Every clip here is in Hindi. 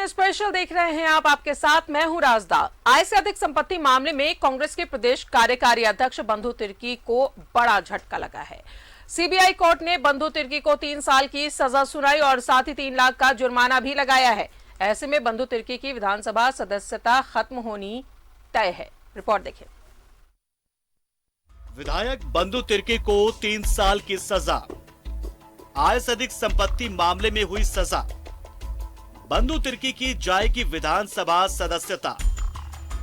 11 स्पेशल देख रहे हैं आप, आपके साथ मैं हूं राजदा। आय से अधिक संपत्ति मामले में कांग्रेस के प्रदेश कार्यकारी अध्यक्ष बंधु तिर्की को बड़ा झटका लगा है। सीबीआई कोर्ट ने बंधु तिर्की को 3 साल की सजा सुनाई और साथ ही 3 लाख का जुर्माना भी लगाया है। ऐसे में बंधु तिर्की की विधानसभा सदस्यता खत्म होनी तय है। रिपोर्ट देखिए। विधायक बंधु तिर्की को 3 साल की सजा, आय से अधिक संपत्ति मामले में हुई सजा। बंधु तिर्की की जाएगी विधानसभा सदस्यता।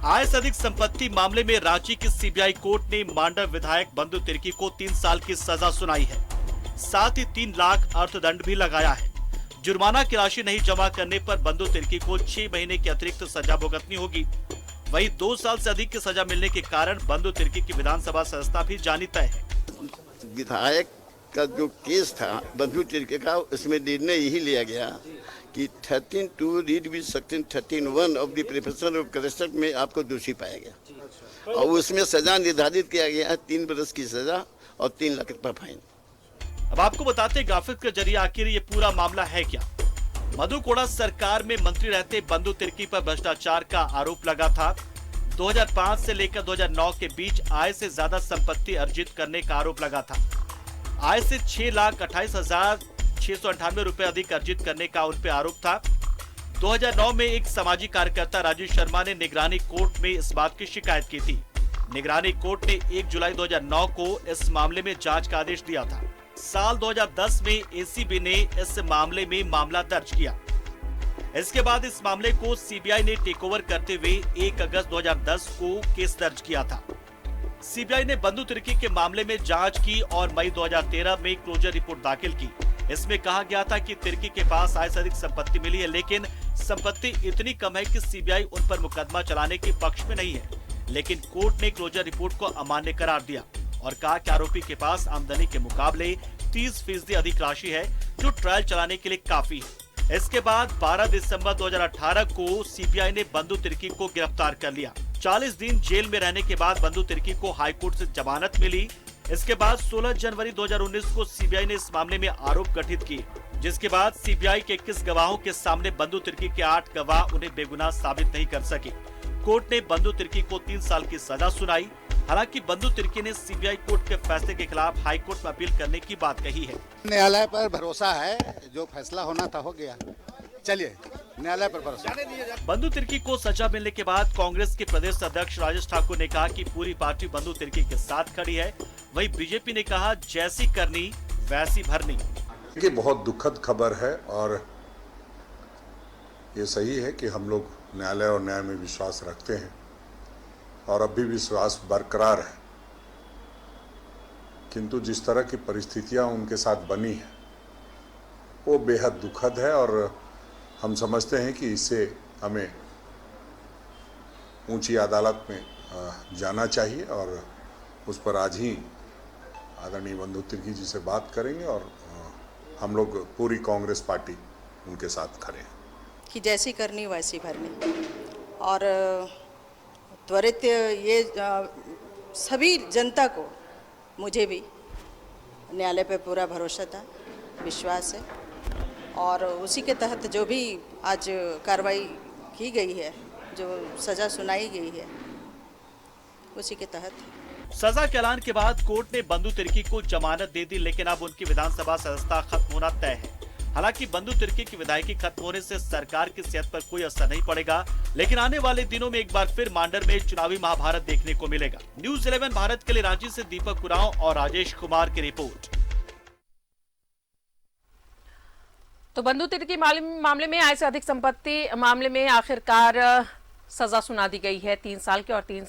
आय से अधिक संपत्ति मामले में रांची की सीबीआई कोर्ट ने मांडव विधायक बंधु तिर्की को 3 साल की सजा सुनाई है। साथ ही 3 लाख अर्थदंड भी लगाया है। जुर्माना की राशि नहीं जमा करने पर बंधु तिर्की को 6 महीने की अतिरिक्त सजा भुगतनी होगी। वहीं 2 साल से अधिक की सजा मिलने के कारण बंधु तिर्की की विधानसभा सदस्यता भी जानी तय है। विधायक का जो केस था बंधु तिर्की का, उसमें निर्णय यही लिया गया कि 13(2) read with section 13(1) of the prevention of corruption में आपको दोषी पाया गया और उसमें सजा निर्धारित किया गया है 3 बरस की सजा और 3 लाख रुपया फाइन। अब आपको बताते हैं ग्राफिक के जरिए आखिर ये पूरा मामला है क्या। मधु कोड़ा सरकार में मंत्री रहते बंधु तिर्की पर भ्रष्टाचार का आरोप लगा था। 2005 से लेकर 2009 के बीच आय से ज्यादा संपत्ति अर्जित करने का आरोप लगा था। आय से 6,28,698 रुपए अधिक अर्जित करने का उन पर आरोप था। 2009 में एक सामाजिक कार्यकर्ता राजीव शर्मा ने निगरानी कोर्ट में इस बात की शिकायत की थी। निगरानी कोर्ट ने 1 जुलाई 2009 को इस मामले में जांच का आदेश दिया था। साल 2010 में एसीबी ने इस मामले में मामला दर्ज किया। इसके बाद इस मामले को सीबीआई ने टेक ओवर करते हुए 1 अगस्त 2010 को केस दर्ज किया था। सीबीआई ने बंधु तिर्की के मामले में जांच की और मई 2013 में क्लोजर रिपोर्ट दाखिल की। इसमें कहा गया था कि तिर्की के पास आय से अधिक संपत्ति मिली है, लेकिन संपत्ति इतनी कम है कि सीबीआई उन पर मुकदमा चलाने के पक्ष में नहीं है। लेकिन कोर्ट ने क्लोजर रिपोर्ट को अमान्य करार दिया और कहा कि आरोपी के पास आमदनी के मुकाबले 30% अधिक राशि है, जो ट्रायल चलाने के लिए काफी है। इसके बाद 12 दिसंबर 2018 को सीबीआई ने बंधु तिर्की को गिरफ्तार कर लिया। 40 दिन जेल में रहने के बाद बंधु तिर्की को हाईकोर्ट से जमानत मिली। इसके बाद 16 जनवरी 2019 को सीबीआई ने इस मामले में आरोप गठित किए, जिसके बाद सीबीआई के 21 गवाहों के सामने बंधु तिर्की के 8 गवाह उन्हें बेगुनाह साबित नहीं कर सके। कोर्ट ने बंधु तिर्की को 3 साल की सजा सुनाई। हालांकि बंधु तिर्की ने सीबीआई कोर्ट के फैसले के खिलाफ हाईकोर्ट में अपील करने की बात कही है। न्यायालय पर भरोसा है, जो फैसला होना था हो गया। चलिए, न्यायालय पर भरोसा। बंधु तिर्की को सजा मिलने के बाद कांग्रेस के प्रदेश अध्यक्ष राजेश ठाकुर ने कहा कि पूरी पार्टी बंधु तिर्की के साथ खड़ी है। वहीं बीजेपी ने कहा जैसी करनी वैसी भरनी। ये बहुत दुखद खबर है और ये सही है कि हम लोग न्यायालय और न्याय में विश्वास रखते हैं और अब भी विश्वास बरकरार है, किंतु जिस तरह की परिस्थितियां उनके साथ बनी है वो बेहद दुखद है और हम समझते हैं कि इससे हमें ऊंची अदालत में जाना चाहिए और उस पर आज ही आदरणीय बंधु तिर्की जी से बात करेंगे और हम लोग पूरी कांग्रेस पार्टी उनके साथ खड़े हैं कि जैसी करनी वैसी भरनी। और त्वरित ये सभी जनता को, मुझे भी न्यायालय पे पूरा भरोसा था, विश्वास है और उसी के तहत जो भी आज कार्रवाई की गई है, जो सज़ा सुनाई गई है, उसी के तहत। सजा के ऐलान के बाद कोर्ट ने बंधु तिर्की को जमानत दे दी, लेकिन अब उनकी विधानसभा सदस्यता खत्म होना तय है। हालांकि बंधु तिर्की की विधायकी खत्म होने से सरकार की सेहत पर कोई असर नहीं पड़ेगा, लेकिन आने वाले दिनों में एक बार फिर मांडर में चुनावी महाभारत देखने को मिलेगा। न्यूज़ 11 भारत के लिए रांची से दीपक उरांव और राजेश कुमार की रिपोर्ट। तो बंधु तिर्की मामले में आय से अधिक संपत्ति मामले में आखिरकार सजा सुना दी गई है 3 साल की और 3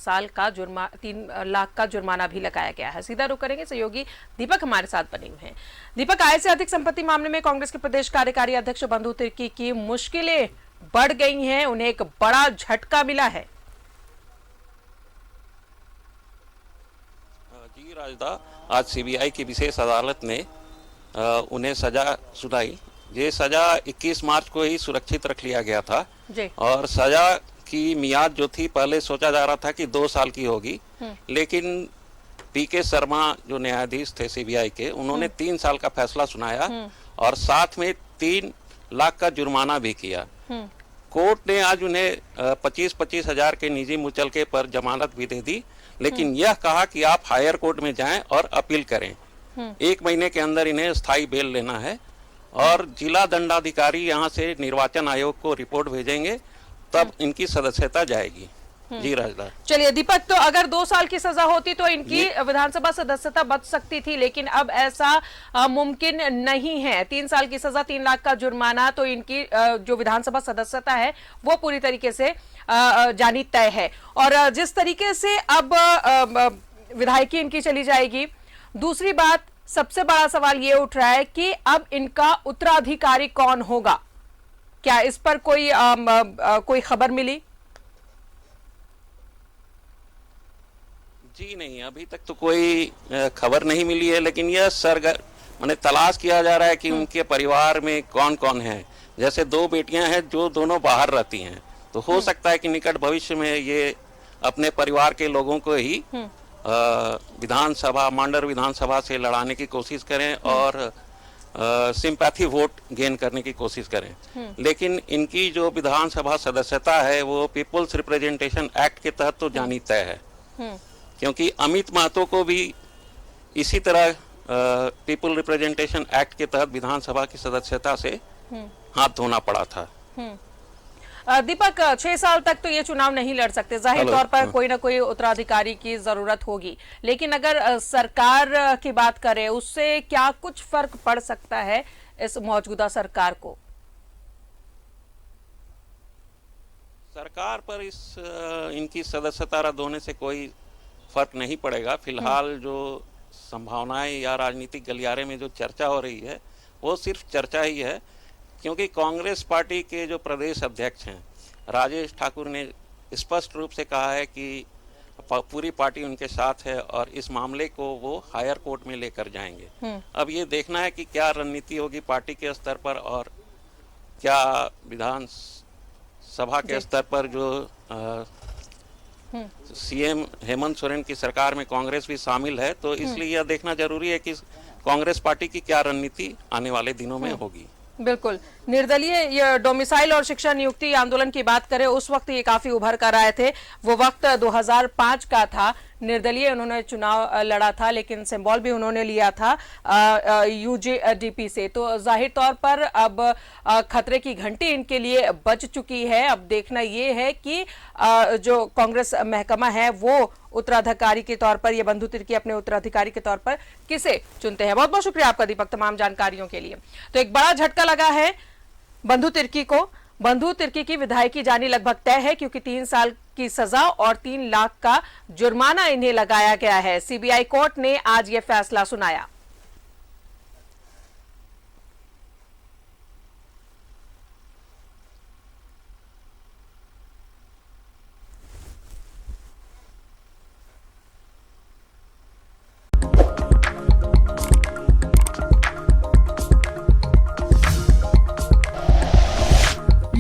लाख का जुर्माना भी लगाया गया है। सीधा रुख करेंगे, सहयोगी दीपक हमारे साथ बने हुए हैं। दीपक, आय से अधिक संपत्ति मामले में कांग्रेस के प्रदेश कार्यकारी अध्यक्ष बंधु तिर्की की मुश्किलें बढ़ गई हैं, उन्हें एक बड़ा झटका मिला है। जी राजदा, आज सीबीआई की विशेष अदालत ने उन्हें सजा सुनाई। ये सजा 21 मार्च को ही सुरक्षित रख लिया गया था और सजा की मियाद जो थी पहले सोचा जा रहा था कि 2 साल की होगी, लेकिन पीके शर्मा जो न्यायाधीश थे सीबीआई के, उन्होंने 3 साल का फैसला सुनाया और साथ में 3 लाख का जुर्माना भी किया। कोर्ट ने आज उन्हें 25-25 हजार के निजी मुचलके पर जमानत भी दे दी, लेकिन यह कहा कि आप हायर कोर्ट में जाएं और अपील करें। 1 महीने के अंदर इन्हें स्थायी बेल लेना है और जिला दंडाधिकारी यहाँ से निर्वाचन आयोग को रिपोर्ट भेजेंगे, तब इनकी सदस्यता जाएगी। जी राजदार। चलिए दीपक, तो अगर 2 साल की सजा होती तो इनकी विधानसभा सदस्यता बच सकती थी, लेकिन अब ऐसा मुमकिन नहीं है। 3 साल की सजा, 3 लाख का जुर्माना, तो इनकी जो विधानसभा सदस्यता है वो पूरी तरीके से जानी तय है। और जिस तरीके से अब विधायकी इनकी चली जाएगी, दूसरी बात, सबसे बड़ा सवाल ये उठ रहा है कि अब इनका उत्तराधिकारी कौन होगा? क्या इस पर कोई खबर मिली? जी नहीं, अभी तक तो कोई खबर नहीं मिली है, लेकिन यह माने तलाश किया जा रहा है कि उनके परिवार में कौन कौन है। जैसे 2 बेटियां हैं जो दोनों बाहर रहती हैं, तो हो सकता है कि निकट भविष्य में ये अपने परिवार के लोगों को ही विधानसभा, मांडर विधानसभा से लड़ाने की कोशिश करें और सिंपैथी वोट गेन करने की कोशिश करें। लेकिन इनकी जो विधानसभा सदस्यता है वो पीपुल्स रिप्रेजेंटेशन एक्ट के तहत तो जानी तय है, क्योंकि अमित महतो को भी इसी तरह पीपल रिप्रेजेंटेशन एक्ट के तहत विधानसभा की सदस्यता से हाथ धोना पड़ा था। दीपक, 6 साल तक तो ये चुनाव नहीं लड़ सकते, जाहिर तौर पर कोई ना कोई उत्तराधिकारी की जरूरत होगी, लेकिन अगर सरकार की बात करें, उससे क्या कुछ फर्क पड़ सकता है इस मौजूदा सरकार को? सरकार पर इनकी सदस्यता रद्द होने से कोई फर्क नहीं पड़ेगा। फिलहाल जो संभावनाएं या राजनीतिक गलियारे में जो चर्चा हो रही है वो सिर्फ चर्चा ही है, क्योंकि कांग्रेस पार्टी के जो प्रदेश अध्यक्ष हैं राजेश ठाकुर ने स्पष्ट रूप से कहा है कि पूरी पार्टी उनके साथ है और इस मामले को वो हायर कोर्ट में लेकर जाएंगे। अब ये देखना है कि क्या रणनीति होगी पार्टी के स्तर पर और क्या विधान सभा के स्तर पर जो सीएम हेमंत सोरेन की सरकार में कांग्रेस भी शामिल है, तो इसलिए यह देखना जरूरी है कि कांग्रेस पार्टी की क्या रणनीति आने वाले दिनों में होगी। बिल्कुल। निर्दलीय डोमिसाइल और शिक्षा नियुक्ति आंदोलन की बात करें, उस वक्त ये काफी उभर कर आए थे। वो वक्त 2005 का था, निर्दलीय उन्होंने चुनाव लड़ा था, लेकिन सिंबल भी उन्होंने लिया था यूजेडीपी से। तो जाहिर तौर पर अब खतरे की घंटी इनके लिए बज चुकी है। अब देखना ये है कि जो कांग्रेस महकमा है वो उत्तराधिकारी के तौर पर, या बंधु तिर्की अपने उत्तराधिकारी के तौर पर किसे चुनते हैं। बहुत बहुत शुक्रिया आपका दीपक, तमाम जानकारियों के लिए। तो एक बड़ा झटका लगा है बंधु तिर्की को। बंधु तिर्की की विधायकी जानी लगभग तय है, क्योंकि 3 साल की सजा और 3 लाख का जुर्माना इन्हें लगाया गया है। सीबीआई कोर्ट ने आज यह फैसला सुनाया।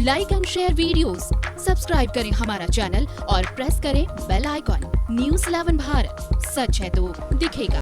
Like and share videos, subscribe करें हमारा चैनल और प्रेस करें बेल आइकॉन। न्यूज़ 11 भारत, सच है तो दिखेगा।